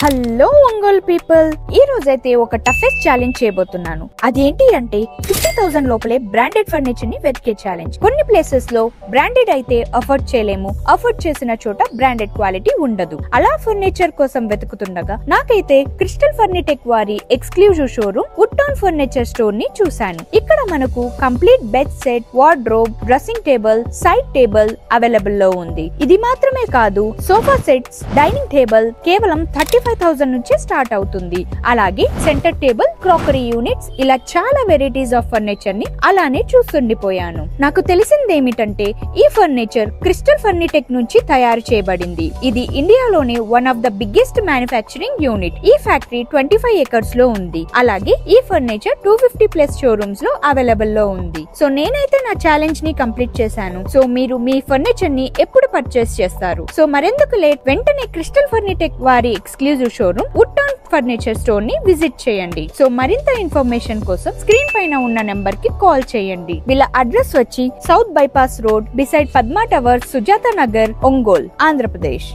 Hello Ongole people, ఈ రోజైతే ఒక టఫెస్ట్ ఛాలెంజ్ చేయబోతున్నాను. అదేంటి అంటే 50,000 లోపలే బ్రాండెడ్ ఫర్నిచర్ ని వెతికే ఛాలెంజ్. కొన్ని ప్లేసెస్ లో బ్రాండెడ్ అయితే అఫోర్డ్ చేయలేము, అఫోర్డ్ చేసిన చోట బ్రాండెడ్ క్వాలిటీ ఉండదు. అలా ఫర్నిచర్ కోసం వెతుకుతుండగా నాకైతే క్రిస్టల్ ఫర్నిటెక్ వారి ఎక్స్క్లూజివ్ షోరూమ్ వుడ్టౌన్ ఫర్నిచర్ స్టోర్ ని చూశాను. ఇక్కడ మనకు complete bed set, wardrobe, dressing table, side table available లో ఉంది. ఇది మాత్రమే కాదు, సోఫా సెట్స్, డైనింగ్ టేబుల్ కేవలం 35,000 నుంచి స్టార్ట్ అవుతుంది. అలాగే సెంటర్ టేబుల్, క్రాకరీ యూనిట్స్, ఇలా చాలా వెరైటీస్ ఆఫ్ ఫర్నిచర్ ని అలానే చూస్తుండిపోయాను. నాకు తెలిసిందేమిటంటే ఈ ఫర్నిచర్ క్రిస్టల్ ఫర్నిటెక్ నుంచి తయారు చేయబడింది. ఇది ఇండియాలోనే one of the biggest manufacturing unit. ఈ ఫ్యాక్టరీ 25 ఎకర్స్ లో ఉంది. అలాగే ఈ ఫర్నిచర్ 250+ షోరూమ్స్ లో అవైలబుల్ లో ఉంది. సో నేనైతే నా ఛాలెంజ్ ని కంప్లీట్ చేశాను. సో మీరు మీ ఫర్నిచర్ ని ఎప్పుడు పర్చేస్ చేస్తారు? సో మరెందుకు లేట్, వెంటనే క్రిస్టల్ ఫర్నిటెక్ వారి ఎక్స్క్లూజివ్ షోరూమ్ వుడ్టౌన్ ఫర్నిచర్ స్టోర్ ని విజిట్ చేయండి. సో మరింత ఇన్ఫర్మేషన్ కోసం స్క్రీన్ పైన ఉన్న నెంబర్ కి కాల్ చేయండి. వీళ్ళ అడ్రస్ వచ్చి south bypass road beside Padma towers, Sujatha Nagar, Ongole, Andhra Pradesh.